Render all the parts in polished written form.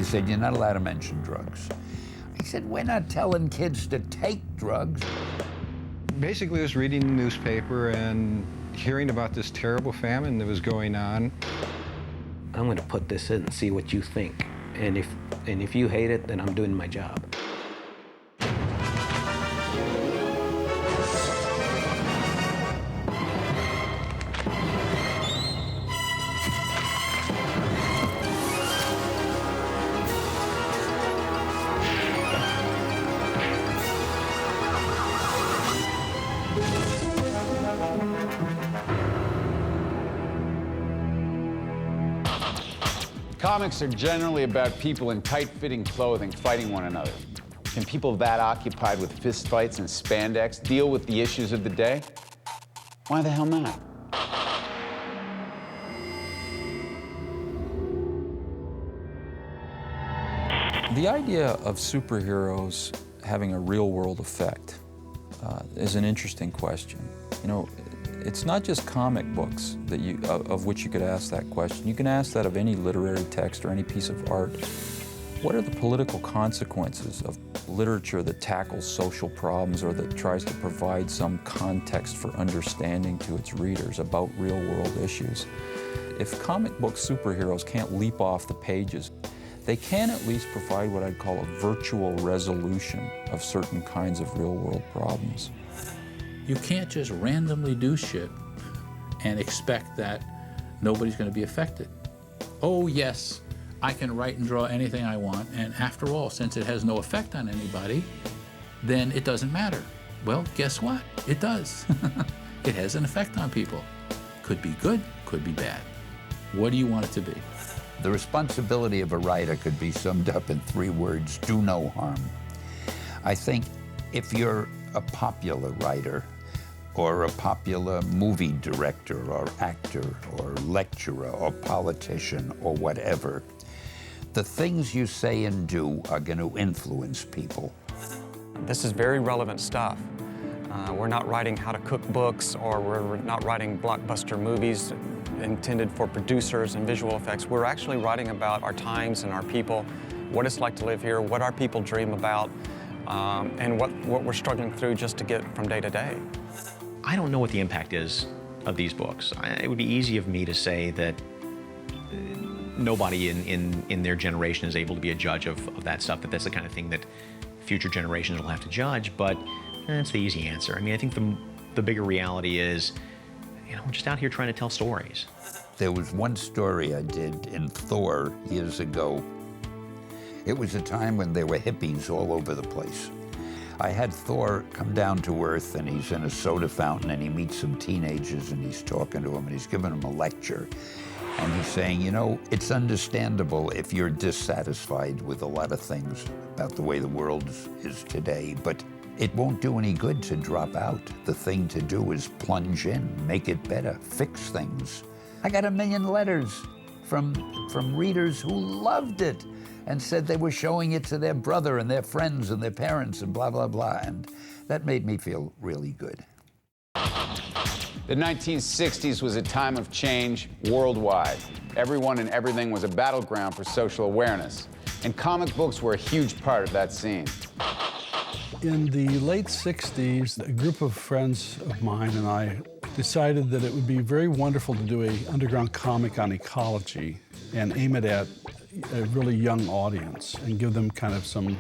He said, you're not allowed to mention drugs. He said, we're not telling kids to take drugs. Basically, I was reading the newspaper and hearing about this terrible famine that was going on. I'm going to put this in and see what you think. And if you hate it, then I'm doing my job. Comics are generally about people in tight-fitting clothing fighting one another. Can people that occupied with fistfights and spandex deal with the issues of the day? Why the hell not? The idea of superheroes having a real-world effect is an interesting question. You know, it's not just comic books that of which you could ask that question. You can ask that of any literary text or any piece of art. What are the political consequences of literature that tackles social problems or that tries to provide some context for understanding to its readers about real-world issues? If comic book superheroes can't leap off the pages, they can at least provide what I'd call a virtual resolution of certain kinds of real-world problems. You can't just randomly do shit and expect that nobody's going to be affected. Oh yes, I can write and draw anything I want, and after all, since it has no effect on anybody, then it doesn't matter. Well, guess what? It does. It has an effect on people. Could be good, could be bad. What do you want it to be? The responsibility of a writer could be summed up in 3 words: do no harm. I think if you're a popular writer, or a popular movie director, or actor, or lecturer, or politician, or whatever, the things you say and do are going to influence people. This is very relevant stuff. We're not writing how to cook books, or we're not writing blockbuster movies intended for producers and visual effects. We're actually writing about our times and our people, what it's like to live here, what our people dream about, and what we're struggling through just to get from day to day. I don't know what the impact is of these books. It would be easy of me to say that nobody in their generation is able to be a judge of that stuff, that that's the kind of thing that future generations will have to judge, but that's the easy answer. I mean, I think the bigger reality is, you know, we're just out here trying to tell stories. There was one story I did in Thor years ago. It was a time when there were hippies all over the place. I had Thor come down to Earth, and he's in a soda fountain, and he meets some teenagers, and he's talking to them, and he's giving them a lecture. And he's saying, you know, it's understandable if you're dissatisfied with a lot of things about the way the world is today, but it won't do any good to drop out. The thing to do is plunge in, make it better, fix things. I got 1 million letters from readers who loved it and said they were showing it to their brother and their friends and their parents and blah, blah, blah. And that made me feel really good. The 1960s was a time of change worldwide. Everyone and everything was a battleground for social awareness. And comic books were a huge part of that scene. In the late 60s, a group of friends of mine and I decided that it would be very wonderful to do an underground comic on ecology and aim it at a really young audience and give them kind of some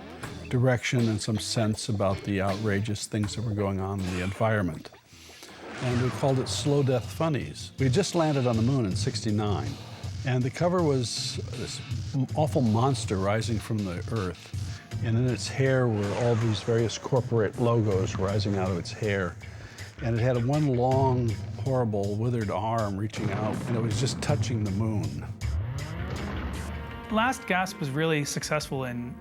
direction and some sense about the outrageous things that were going on in the environment. And we called it Slow Death Funnies. We had just landed on the moon in '69, and the cover was this awful monster rising from the Earth. And in its hair were all these various corporate logos rising out of its hair. And it had one long, horrible, withered arm reaching out, and it was just touching the moon. Last Gasp was really successful in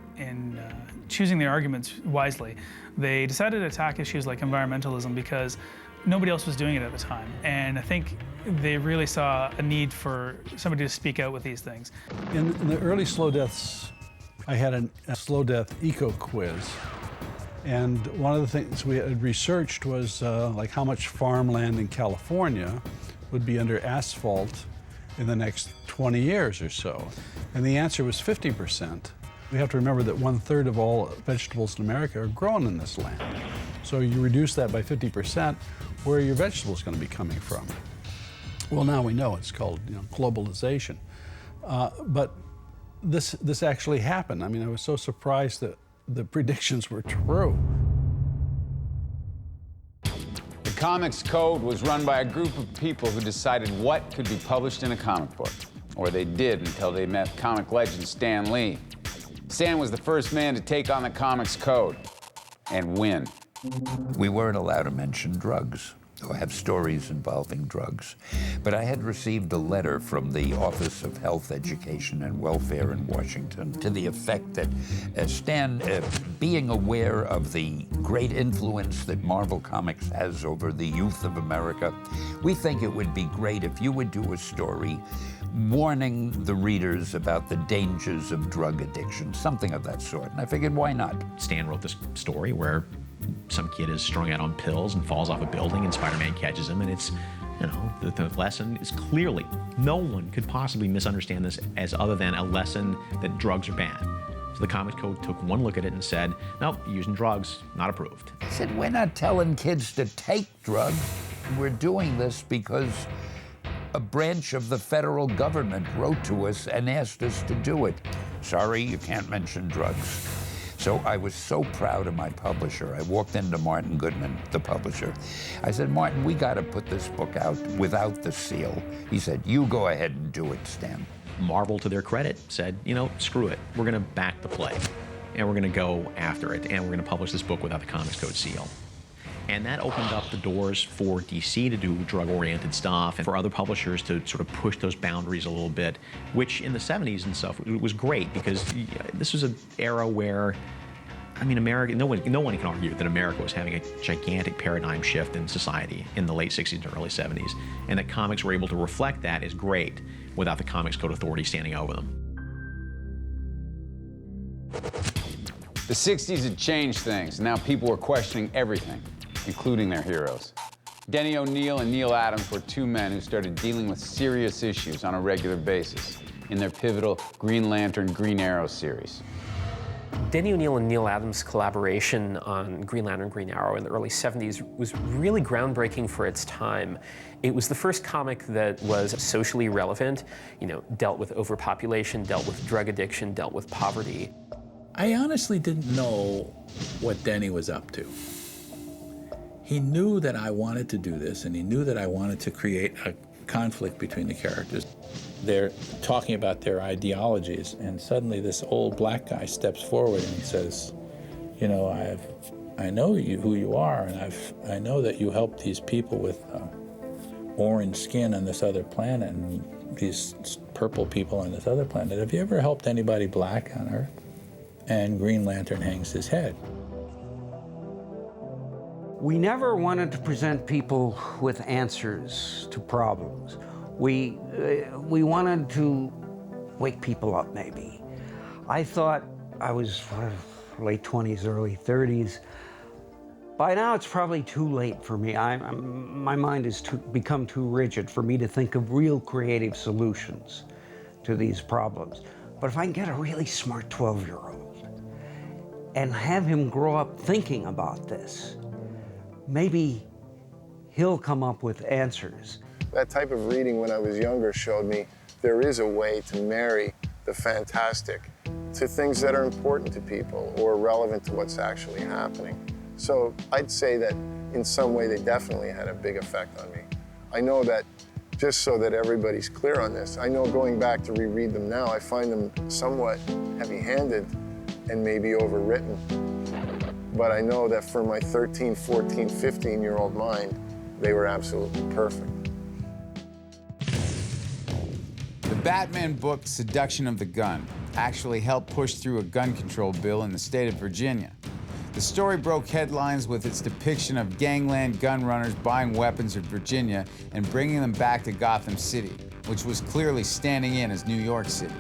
choosing their arguments wisely. They decided to attack issues like environmentalism because nobody else was doing it at the time. And I think they really saw a need for somebody to speak out with these things. In the early Slow Deaths, I had a Slow Death eco quiz. And one of the things we had researched was like how much farmland in California would be under asphalt in the next 20 years or so? And the answer was 50%. We have to remember that 1/3 of all vegetables in America are grown in this land. So you reduce that by 50%, where are your vegetables going to be coming from? Well, now we know it's called globalization. But this actually happened. I mean, I was so surprised that the predictions were true. The Comics Code was run by a group of people who decided what could be published in a comic book. Or they did until they met comic legend Stan Lee. Stan was the first man to take on the Comics Code and win. We weren't allowed to mention drugs or have stories involving drugs. But I had received a letter from the Office of Health, Education, and Welfare in Washington to the effect that Stan, being aware of the great influence that Marvel Comics has over the youth of America, we think it would be great if you would do a story warning the readers about the dangers of drug addiction, something of that sort. And I figured, why not? Stan wrote this story where some kid is strung out on pills and falls off a building, and Spider-Man catches him, and it's, the lesson is clearly, no one could possibly misunderstand this as other than a lesson that drugs are bad. So the Comics Code took one look at it and said, nope, using drugs, not approved. I said, we're not telling kids to take drugs. We're doing this because a branch of the federal government wrote to us and asked us to do it. Sorry, you can't mention drugs. So I was so proud of my publisher. I walked into Martin Goodman, the publisher. I said, Martin, we got to put this book out without the seal. He said, you go ahead and do it, Stan. Marvel, to their credit, said, screw it. We're going to back the play, and we're going to go after it, and we're going to publish this book without the Comics Code seal. And that opened up the doors for DC to do drug-oriented stuff and for other publishers to sort of push those boundaries a little bit, which in the 70s and stuff was great because this was an era where, America, no one can argue that America was having a gigantic paradigm shift in society in the late 60s and early 70s, and that comics were able to reflect that is great without the Comics Code Authority standing over them. The 60s had changed things, and now people were questioning everything, including their heroes. Denny O'Neil and Neil Adams were two men who started dealing with serious issues on a regular basis in their pivotal Green Lantern, Green Arrow series. Denny O'Neil and Neil Adams' collaboration on Green Lantern, Green Arrow in the early 70s was really groundbreaking for its time. It was the first comic that was socially relevant, dealt with overpopulation, dealt with drug addiction, dealt with poverty. I honestly didn't know what Denny was up to. He knew that I wanted to do this, and he knew that I wanted to create a conflict between the characters. They're talking about their ideologies, and suddenly this old black guy steps forward and he says, I know who you are, and I know that you helped these people with orange skin on this other planet and these purple people on this other planet. Have you ever helped anybody black on Earth? And Green Lantern hangs his head. We never wanted to present people with answers to problems. We wanted to wake people up, maybe. I thought I was late 20s, early 30s. By now, it's probably too late for me. My mind has become too rigid for me to think of real creative solutions to these problems. But if I can get a really smart 12-year-old and have him grow up thinking about this, maybe he'll come up with answers. That type of reading when I was younger showed me there is a way to marry the fantastic to things that are important to people or relevant to what's actually happening. So I'd say that in some way they definitely had a big effect on me. I know that, just so that everybody's clear on this, I know going back to reread them now, I find them somewhat heavy-handed and maybe overwritten. But I know that for my 13, 14, 15-year-old mind, they were absolutely perfect. The Batman book, Seduction of the Gun, actually helped push through a gun control bill in the state of Virginia. The story broke headlines with its depiction of gangland gun runners buying weapons in Virginia and bringing them back to Gotham City, which was clearly standing in as New York City.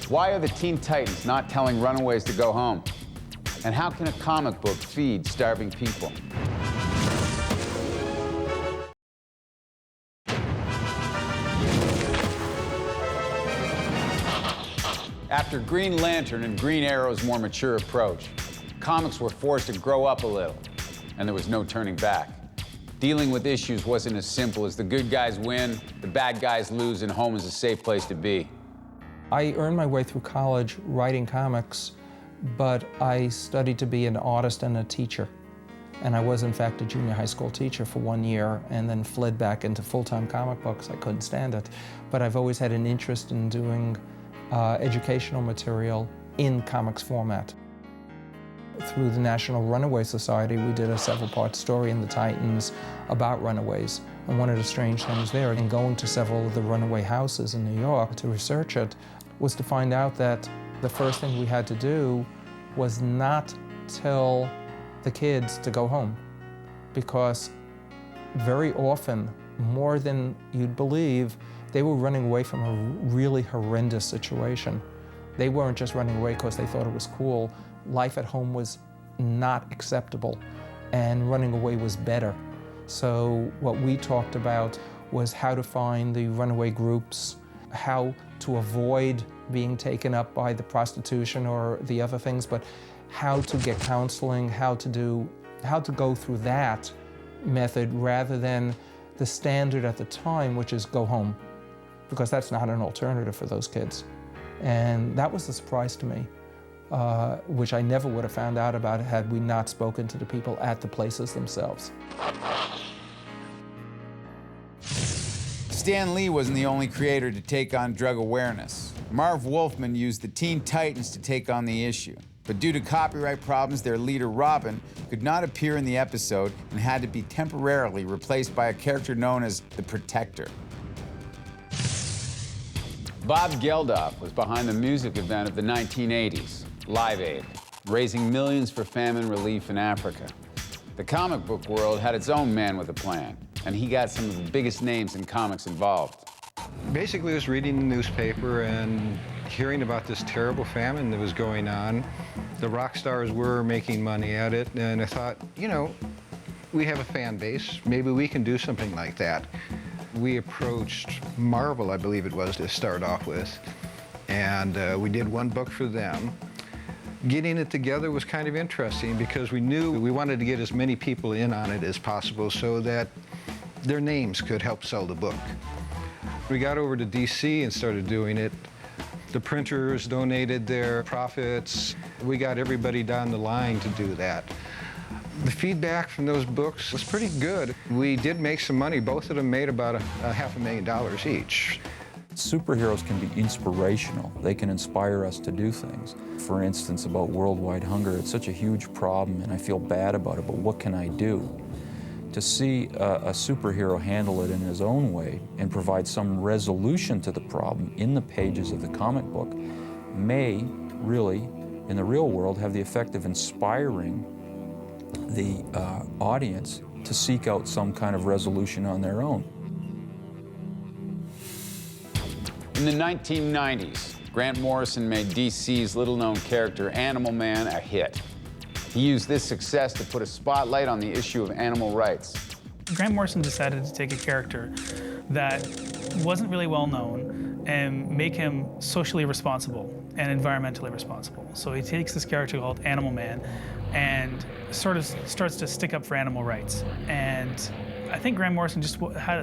Why are the Teen Titans not telling runaways to go home? And how can a comic book feed starving people? After Green Lantern and Green Arrow's more mature approach, comics were forced to grow up a little, and there was no turning back. Dealing with issues wasn't as simple as the good guys win, the bad guys lose, and home is a safe place to be. I earned my way through college writing comics, but I studied to be an artist and a teacher. And I was, in fact, a junior high school teacher for 1 year and then fled back into full-time comic books. I couldn't stand it. But I've always had an interest in doing educational material in comics format. Through the National Runaway Society, we did a several-part story in the Titans about runaways. And one of the strange things there, in going to several of the runaway houses in New York to research it, was to find out that the first thing we had to do was not tell the kids to go home, because very often, more than you'd believe, they were running away from a really horrendous situation. They weren't just running away because they thought it was cool. Life at home was not acceptable, and running away was better. So what we talked about was how to find the runaway groups, how to avoid being taken up by the prostitution or the other things, but how to get counseling, how to go through that method rather than the standard at the time, which is go home, because that's not an alternative for those kids. And that was a surprise to me, which I never would have found out about had we not spoken to the people at the places themselves. Stan Lee wasn't the only creator to take on drug awareness. Marv Wolfman used the Teen Titans to take on the issue. But due to copyright problems, their leader, Robin, could not appear in the episode and had to be temporarily replaced by a character known as the Protector. Bob Geldof was behind the music event of the 1980s, Live Aid, raising millions for famine relief in Africa. The comic book world had its own man with a plan, and he got some of the biggest names in comics involved. Basically, I was reading the newspaper and hearing about this terrible famine that was going on. The rock stars were making money at it, and I thought, you know, we have a fan base. Maybe we can do something like that. We approached Marvel, I believe it was, to start off with, and we did one book for them. Getting it together was kind of interesting because we knew we wanted to get as many people in on it as possible so that their names could help sell the book. We got over to DC and started doing it. The printers donated their profits. We got everybody down the line to do that. The feedback from those books was pretty good. We did make some money. Both of them made about $500,000 each. Superheroes can be inspirational. They can inspire us to do things. For instance, about worldwide hunger, it's such a huge problem and I feel bad about it, but what can I do? To see a superhero handle it in his own way and provide some resolution to the problem in the pages of the comic book may really, in the real world, have the effect of inspiring the audience to seek out some kind of resolution on their own. In the 1990s, Grant Morrison made DC's little-known character Animal Man a hit. He used this success to put a spotlight on the issue of animal rights. Grant Morrison decided to take a character that wasn't really well known and make him socially responsible and environmentally responsible. So he takes this character called Animal Man and sort of starts to stick up for animal rights. And I think Grant Morrison just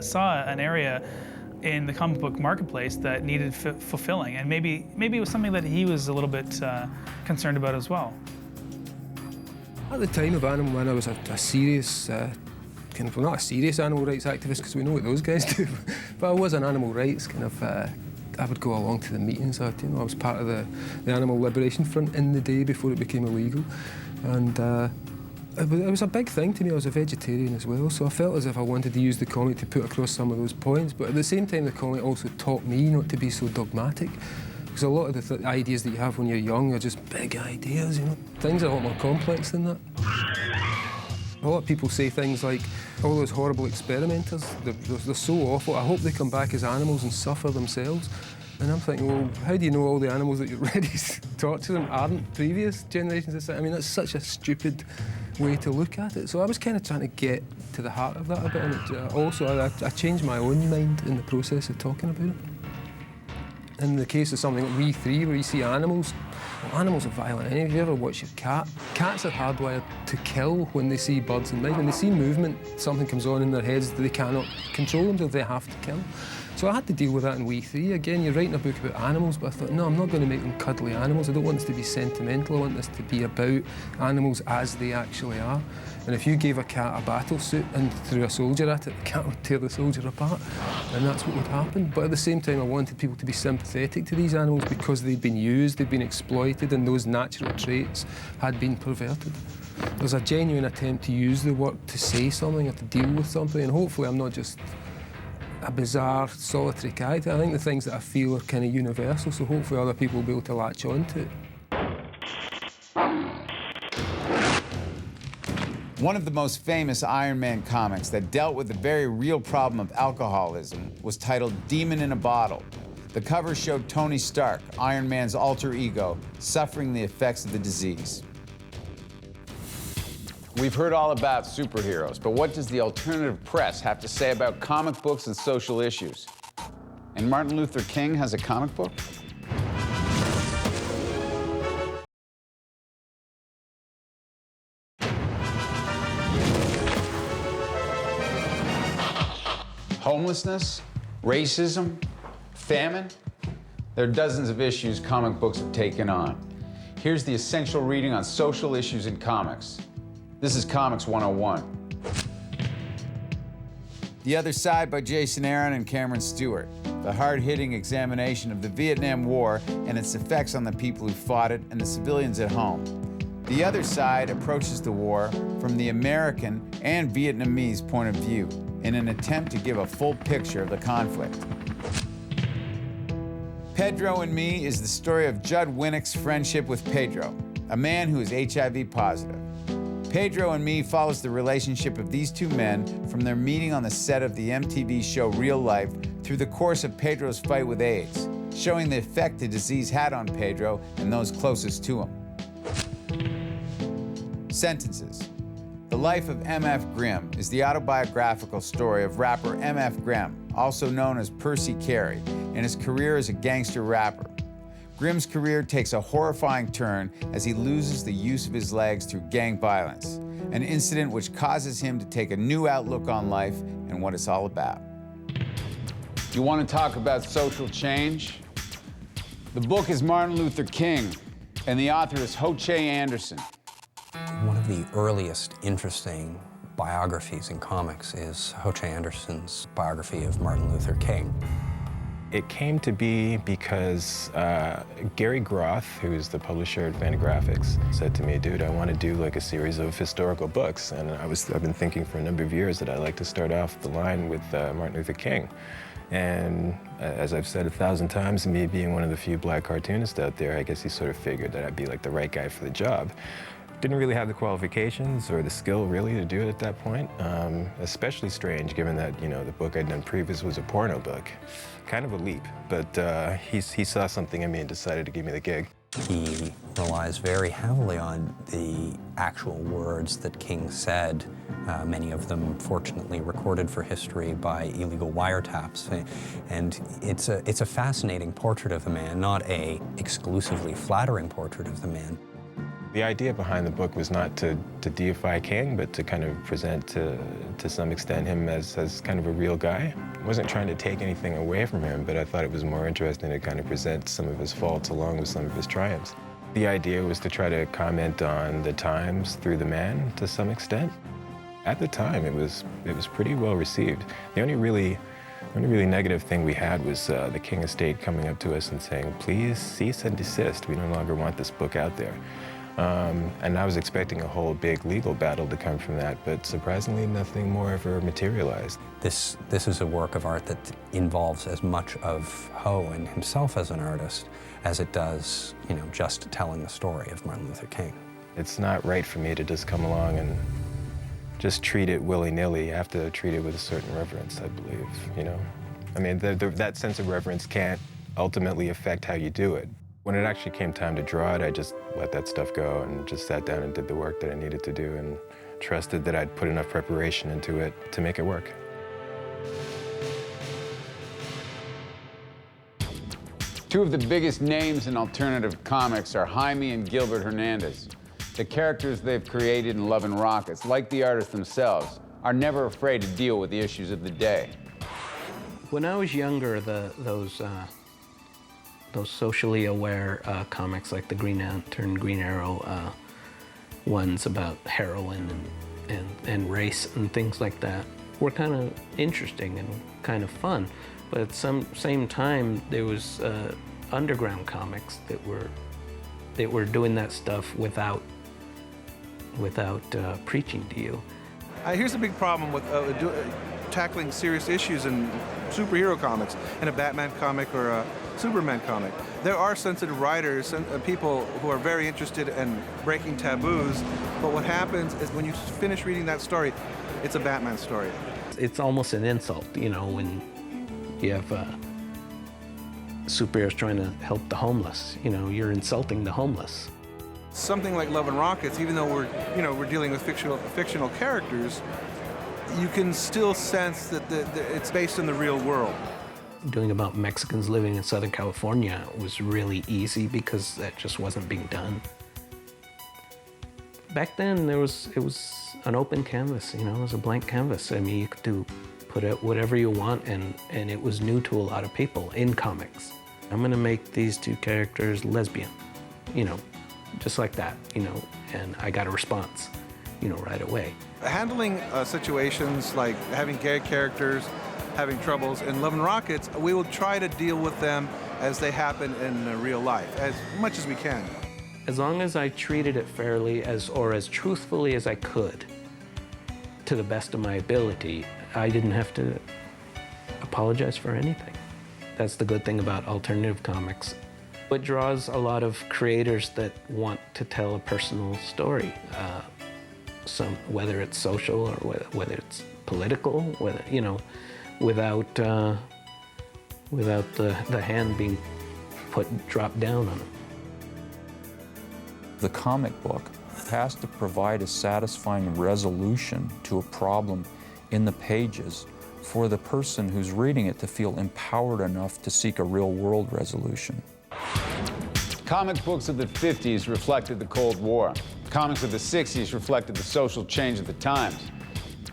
saw an area in the comic book marketplace that needed fulfilling, and maybe it was something that he was a little bit concerned about as well. At the time of Animal Man, I was a serious, kind of, well, not a serious animal rights activist, because we know what those guys do, but I was an animal rights kind of, I would go along to the meetings. I was part of the Animal Liberation Front in the day before it became illegal, and it was a big thing to me. I was a vegetarian as well, so I felt as if I wanted to use the comic to put across some of those points, but at the same time the comic also taught me not to be so dogmatic. Because a lot of the ideas that you have when you're young are just big ideas, you know. Things are a lot more complex than that. A lot of people say things like, all those horrible experimenters, they're so awful. I hope they come back as animals and suffer themselves. And I'm thinking, well, how do you know all the animals that you're ready to torture them aren't previous generations? I mean, that's such a stupid way to look at it. So I was kind of trying to get to the heart of that a bit. And also, I changed my own mind in the process of talking about it. In the case of something like We3, where you see animals, well, animals are violent. Any of you ever watch a cat? Cats are hardwired to kill when they see birds in mind. When they see movement, something comes on in their heads that they cannot control themselves, they have to kill. So I had to deal with that in We3. Again, you're writing a book about animals, but I thought, no, I'm not going to make them cuddly animals. I don't want this to be sentimental. I want this to be about animals as they actually are. And if you gave a cat a battle suit and threw a soldier at it, the cat would tear the soldier apart. And that's what would happen. But at the same time, I wanted people to be sympathetic to these animals because they'd been used, they'd been exploited, and those natural traits had been perverted. There's a genuine attempt to use the work to say something or to deal with something, and hopefully I'm not just a bizarre, solitary character. I think the things that I feel are kind of universal, so hopefully other people will be able to latch on to it. One of the most famous Iron Man comics that dealt with the very real problem of alcoholism was titled Demon in a Bottle. The cover showed Tony Stark, Iron Man's alter ego, suffering the effects of the disease. We've heard all about superheroes, but what does the alternative press have to say about comic books and social issues? And Martin Luther King has a comic book? Homelessness, racism, famine. There are dozens of issues comic books have taken on. Here's the essential reading on social issues in comics. This is Comics 101. The Other Side by Jason Aaron and Cameron Stewart. The hard-hitting examination of the Vietnam War and its effects on the people who fought it and the civilians at home. The Other Side approaches the war from the American and Vietnamese point of view in an attempt to give a full picture of the conflict. Pedro and Me is the story of Judd Winnick's friendship with Pedro, a man who is HIV positive. Pedro and Me follows the relationship of these two men from their meeting on the set of the MTV show Real Life through the course of Pedro's fight with AIDS, showing the effect the disease had on Pedro and those closest to him. Sentences. The Life of M.F. Grimm is the autobiographical story of rapper M.F. Grimm, also known as Percy Carey, and his career as a gangster rapper. Grimm's career takes a horrifying turn as he loses the use of his legs through gang violence, an incident which causes him to take a new outlook on life and what it's all about. You want to talk about social change? The book is Martin Luther King, and the author is Ho Che Anderson. One of the earliest interesting biographies in comics is Ho Che Anderson's biography of Martin Luther King. It came to be because Gary Groth, who is the publisher at Fantagraphics, said to me, dude, I want to do like a series of historical books. And I've been thinking for a number of years that I'd like to start off the line with Martin Luther King. And as I've said 1,000 times, me being one of the few black cartoonists out there, I guess he sort of figured that I'd be like the right guy for the job. Didn't really have the qualifications or the skill really to do it at that point. Especially strange given that, you know, the book I'd done previous was a porno book. Kind of a leap, but he saw something in me and decided to give me the gig. He relies very heavily on the actual words that King said, many of them fortunately recorded for history by illegal wiretaps. And it's a fascinating portrait of the man, not a exclusively flattering portrait of the man. The idea behind the book was not to deify King, but to kind of present to some extent him as kind of a real guy. I wasn't trying to take anything away from him, but I thought it was more interesting to kind of present some of his faults along with some of his triumphs. The idea was to try to comment on the times through the man to some extent. At the time, it was pretty well received. The only really negative thing we had was the King estate coming up to us and saying, please cease and desist. We no longer want this book out there. And I was expecting a whole big legal battle to come from that, but surprisingly, nothing more ever materialized. This is a work of art that involves as much of Ho and himself as an artist as it does, you know, just telling the story of Martin Luther King. It's not right for me to just come along and just treat it willy-nilly. You have to treat it with a certain reverence, I believe, you know? I mean, that sense of reverence can't ultimately affect how you do it. When it actually came time to draw it, I just let that stuff go and just sat down and did the work that I needed to do and trusted that I'd put enough preparation into it to make it work. Two of the biggest names in alternative comics are Jaime and Gilbert Hernandez. The characters they've created in Love and Rockets, like the artists themselves, are never afraid to deal with the issues of the day. When I was younger, those socially aware comics like the Green Lantern, Green Arrow ones about heroin and race and things like that were kind of interesting and kind of fun. But at some same time, there was underground comics that were doing that stuff without preaching to you. Here's the big problem with tackling serious issues in superhero comics, in a Batman comic or a Superman comic. There are sensitive writers and people who are very interested in breaking taboos, but what happens is when you finish reading that story, it's a Batman story. It's almost an insult, you know, when you have superheroes trying to help the homeless. You know, you're insulting the homeless. Something like Love and Rockets, even though we're dealing with fictional characters, you can still sense that it's based in the real world. Doing about Mexicans living in Southern California was really easy because that just wasn't being done. Back then, it was an open canvas, you know, it was a blank canvas. I mean, you could put out whatever you want, and it was new to a lot of people in comics. I'm gonna make these two characters lesbian, you know, just like that, you know, and I got a response, you know, right away. Handling situations like having gay characters, having troubles in Love and Rockets, we will try to deal with them as they happen in real life, as much as we can. As long as I treated it fairly or as truthfully as I could, to the best of my ability, I didn't have to apologize for anything. That's the good thing about alternative comics. It draws a lot of creators that want to tell a personal story, whether it's social or whether it's political, whether, you know, without the hand being dropped down on them. The comic book has to provide a satisfying resolution to a problem in the pages for the person who's reading it to feel empowered enough to seek a real-world resolution. Comic books of the 50s reflected the Cold War. Comics of the 60s reflected the social change of the times.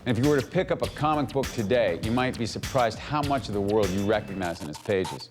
And if you were to pick up a comic book today, you might be surprised how much of the world you recognize in its pages.